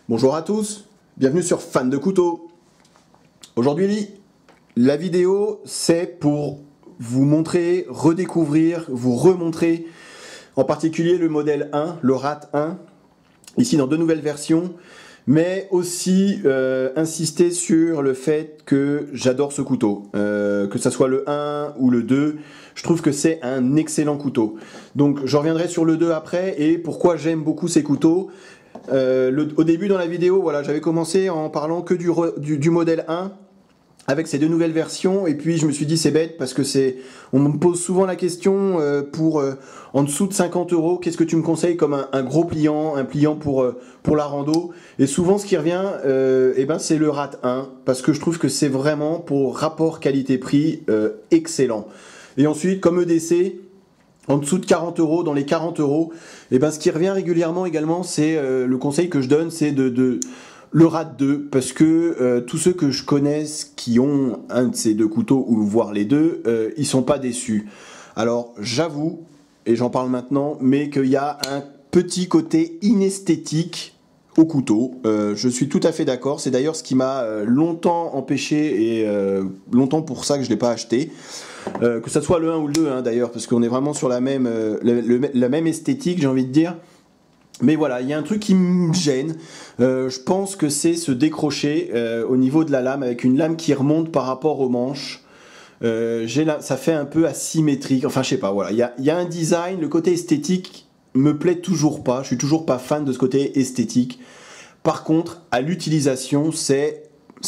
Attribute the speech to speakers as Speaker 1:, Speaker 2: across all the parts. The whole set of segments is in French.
Speaker 1: Bonjour à tous, bienvenue sur Fan de couteaux. Aujourd'hui, la vidéo, c'est pour vous montrer, redécouvrir, vous remontrer, en particulier le modèle 1, le RAT 1, ici dans deux nouvelles versions, mais aussi insister sur le fait que j'adore ce couteau, que ce soit le 1 ou le 2, je trouve que c'est un excellent couteau. Donc je reviendrai sur le 2 après et pourquoi j'aime beaucoup ces couteaux. Au début dans la vidéo, voilà, j'avais commencé en parlant que du modèle 1 avec ces deux nouvelles versions, et puis je me suis dit c'est bête parce que on me pose souvent la question pour en dessous de 50 €, qu'est-ce que tu me conseilles comme un gros pliant, un pliant pour la rando, et souvent ce qui revient c'est le RAT 1 parce que je trouve que c'est vraiment pour rapport qualité-prix excellent. Et ensuite comme EDC, en dessous de 40 €, dans les 40 €, ce qui revient régulièrement également, c'est le conseil que je donne, c'est le RAT 2, parce que tous ceux que je connaisse qui ont un de ces deux couteaux, ou voire les deux, ils sont pas déçus. Alors j'avoue, et j'en parle maintenant, mais qu'il y a un petit côté inesthétique au couteau. Je suis tout à fait d'accord, c'est d'ailleurs ce qui m'a longtemps empêché, et longtemps pour ça que je l'ai pas acheté. Que ça soit le 1 ou le 2 d'ailleurs, parce qu'on est vraiment sur la même esthétique, j'ai envie de dire. Mais voilà, il y a un truc qui me gêne, je pense que c'est se décrocher au niveau de la lame, avec une lame qui remonte par rapport aux manches. Ça fait un peu asymétrique, enfin je sais pas, voilà. Il y a un design, le côté esthétique me plaît toujours pas, je suis toujours pas fan de ce côté esthétique. Par contre, à l'utilisation, c'est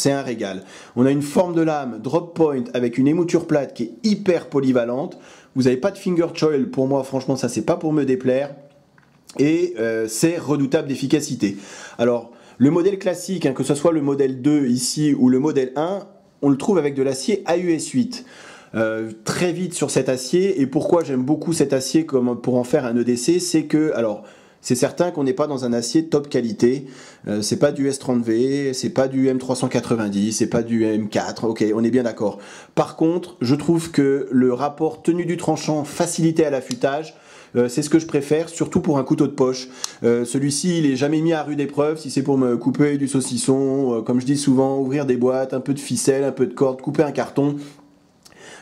Speaker 1: un régal. On a une forme de lame drop point avec une émouture plate qui est hyper polyvalente. Vous n'avez pas de finger choil, pour moi franchement ça c'est pas pour me déplaire. Et c'est redoutable d'efficacité. Alors le modèle classique, que ce soit le modèle 2 ici ou le modèle 1, on le trouve avec de l'acier AUS 8. Très vite sur cet acier, et pourquoi j'aime beaucoup cet acier comme pour en faire un EDC, c'est que, alors c'est certain qu'on n'est pas dans un acier top qualité, c'est pas du S30V, c'est pas du M390, c'est pas du M4, ok, on est bien d'accord. Par contre, je trouve que le rapport tenue du tranchant, facilité à l'affûtage, c'est ce que je préfère, surtout pour un couteau de poche. Celui-ci, il est jamais mis à rude épreuve, si c'est pour me couper du saucisson, comme je dis souvent, ouvrir des boîtes, un peu de ficelle, un peu de corde, couper un carton.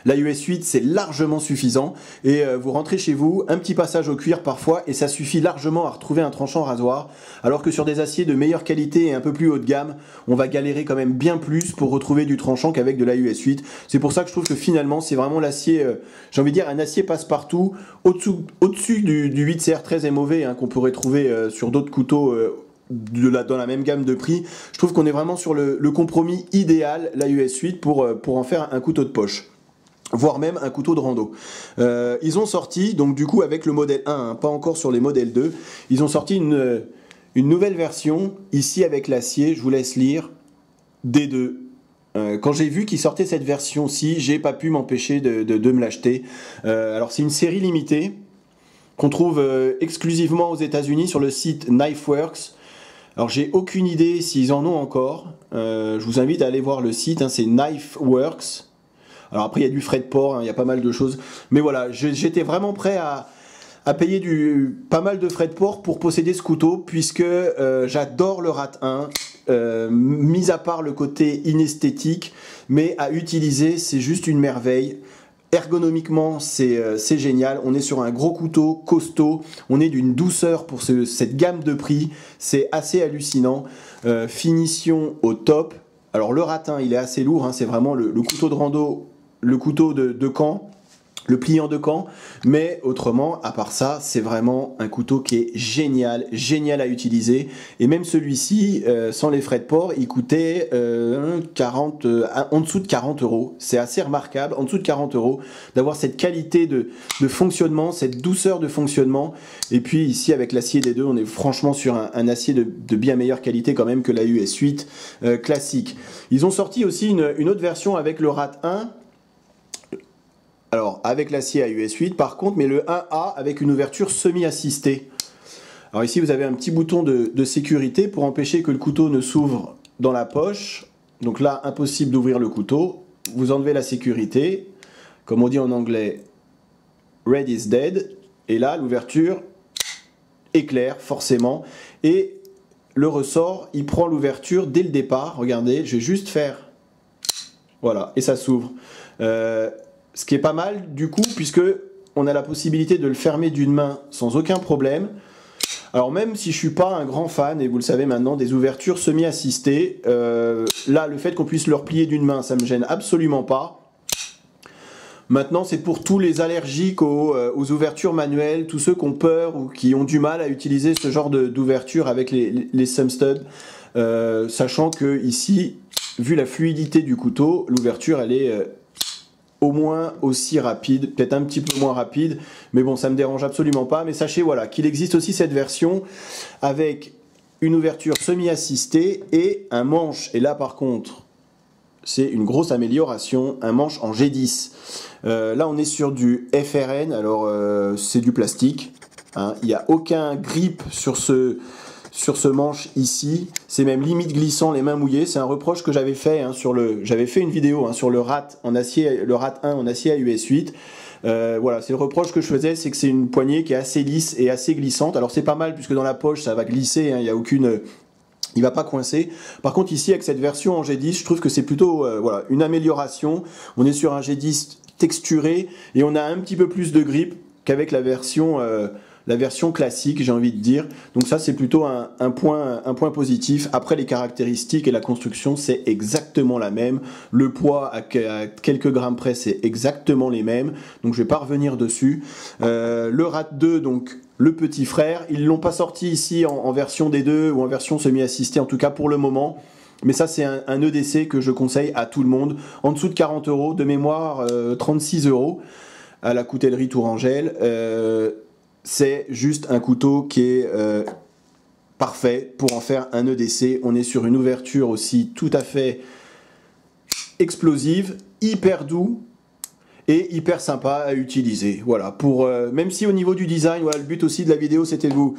Speaker 1: La US 8 c'est largement suffisant, et vous rentrez chez vous, un petit passage au cuir parfois, et ça suffit largement à retrouver un tranchant rasoir, alors que sur des aciers de meilleure qualité et un peu plus haut de gamme, on va galérer quand même bien plus pour retrouver du tranchant qu'avec de la US 8. C'est pour ça que je trouve que finalement c'est vraiment l'acier, j'ai envie de dire un acier passe-partout, au-dessus du 8CR13 MOV qu'on pourrait trouver sur d'autres couteaux dans la même gamme de prix. Je trouve qu'on est vraiment sur le compromis idéal, la US 8, pour en faire un couteau de poche, voire même un couteau de rando. Ils ont sorti, donc du coup avec le modèle 1, pas encore sur les modèles 2, ils ont sorti une nouvelle version, ici avec l'acier, je vous laisse lire, D2. Quand j'ai vu qu'ils sortaient cette version-ci, j'ai pas pu m'empêcher de me l'acheter. Alors c'est une série limitée, qu'on trouve exclusivement aux États-Unis sur le site Knifeworks. Alors j'ai aucune idée s'ils en ont encore, je vous invite à aller voir le site, c'est Knifeworks. Alors après il y a du frais de port, il y a pas mal de choses, mais voilà, j'étais vraiment prêt à payer pas mal de frais de port pour posséder ce couteau, puisque j'adore le RAT 1, mis à part le côté inesthétique, mais à utiliser c'est juste une merveille. Ergonomiquement c'est génial, on est sur un gros couteau costaud, on est d'une douceur pour cette gamme de prix, c'est assez hallucinant. Finition au top. Alors le RAT 1 il est assez lourd, c'est vraiment le couteau de rando, le couteau de camp, le pliant de camp, mais autrement, à part ça, c'est vraiment un couteau qui est génial, génial à utiliser. Et même celui-ci, sans les frais de port, il coûtait en dessous de 40 €. C'est assez remarquable, en dessous de 40 € d'avoir cette qualité de fonctionnement, cette douceur de fonctionnement. Et puis ici, avec l'acier des deux, on est franchement sur un acier de bien meilleure qualité quand même que la US 8 classique. Ils ont sorti aussi une autre version avec le RAT 1, alors avec l'acier à US 8 par contre, mais le 1A avec une ouverture semi-assistée. Alors ici vous avez un petit bouton de sécurité pour empêcher que le couteau ne s'ouvre dans la poche. Donc là, impossible d'ouvrir le couteau. Vous enlevez la sécurité, comme on dit en anglais, red is dead. Et là, l'ouverture éclaire forcément. Et le ressort, il prend l'ouverture dès le départ. Regardez, je vais juste faire... Voilà, et ça s'ouvre. Ce qui est pas mal du coup, puisque on a la possibilité de le fermer d'une main sans aucun problème. Alors même si je suis pas un grand fan, et vous le savez maintenant, des ouvertures semi-assistées, là le fait qu'on puisse le replier d'une main, ça me gêne absolument pas. Maintenant c'est pour tous les allergiques aux ouvertures manuelles, tous ceux qui ont peur ou qui ont du mal à utiliser ce genre d'ouverture avec les thumb studs, sachant que ici, vu la fluidité du couteau, l'ouverture elle est... au moins aussi rapide, peut-être un petit peu moins rapide, mais bon, ça me dérange absolument pas. Mais sachez voilà qu'il existe aussi cette version avec une ouverture semi-assistée et un manche. Et là, par contre, c'est une grosse amélioration, un manche en G10. Là, on est sur du FRN, alors c'est du plastique. Hein. Il n'y a aucun grip sur ce manche ici, c'est même limite glissant, les mains mouillées. C'est un reproche que j'avais fait hein, j'avais fait une vidéo hein, sur le RAT en acier, le RAT 1 en acier à US 8. Voilà, c'est le reproche que je faisais, c'est que c'est une poignée qui est assez lisse et assez glissante. Alors c'est pas mal puisque dans la poche ça va glisser, hein, il y a aucune, il va pas coincer. Par contre ici avec cette version en G10, je trouve que c'est plutôt voilà, une amélioration. On est sur un G10 texturé et on a un petit peu plus de grip qu'avec la version classique, j'ai envie de dire. Donc ça, c'est plutôt un point positif. Après, les caractéristiques et la construction, c'est exactement la même. Le poids à quelques grammes près, c'est exactement les mêmes. Donc je vais pas revenir dessus. Le RAT 2, donc le petit frère, ils l'ont pas sorti ici en version D2 ou en version semi-assistée, en tout cas pour le moment. Mais ça, c'est un EDC que je conseille à tout le monde. En dessous de 40 €, de mémoire 36 € à la coutellerie Tourangelle. C'est juste un couteau qui est parfait pour en faire un EDC. On est sur une ouverture aussi tout à fait explosive, hyper doux et hyper sympa à utiliser. Voilà, même si au niveau du design, voilà, le but aussi de la vidéo, c'était de vous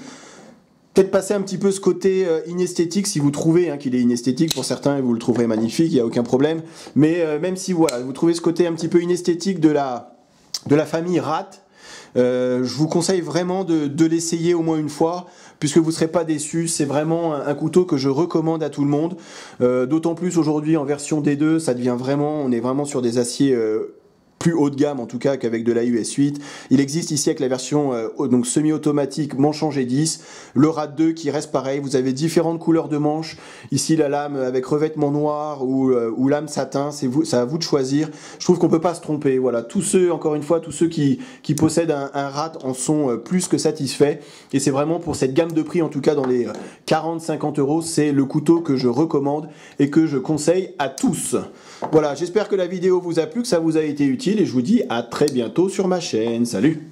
Speaker 1: peut-être passer un petit peu ce côté inesthétique, si vous trouvez hein, qu'il est inesthétique. Pour certains, vous le trouverez magnifique, il n'y a aucun problème. Mais même si voilà, vous trouvez ce côté un petit peu inesthétique de la famille RAT, je vous conseille vraiment de l'essayer au moins une fois, puisque vous ne serez pas déçus. C'est vraiment un couteau que je recommande à tout le monde. D'autant plus aujourd'hui en version D2, ça devient vraiment, on est vraiment sur des aciers plus haut de gamme en tout cas qu'avec de la US 8. Il existe ici avec la version donc semi-automatique manche en G10, le RAT 2 qui reste pareil. Vous avez différentes couleurs de manches. Ici la lame avec revêtement noir ou lame satin, c'est à vous de choisir. Je trouve qu'on peut pas se tromper. Voilà, tous ceux qui possèdent un RAT en sont plus que satisfaits. Et c'est vraiment pour cette gamme de prix, en tout cas dans les 40-50 €, c'est le couteau que je recommande et que je conseille à tous. Voilà, j'espère que la vidéo vous a plu, que ça vous a été utile et je vous dis à très bientôt sur ma chaîne. Salut!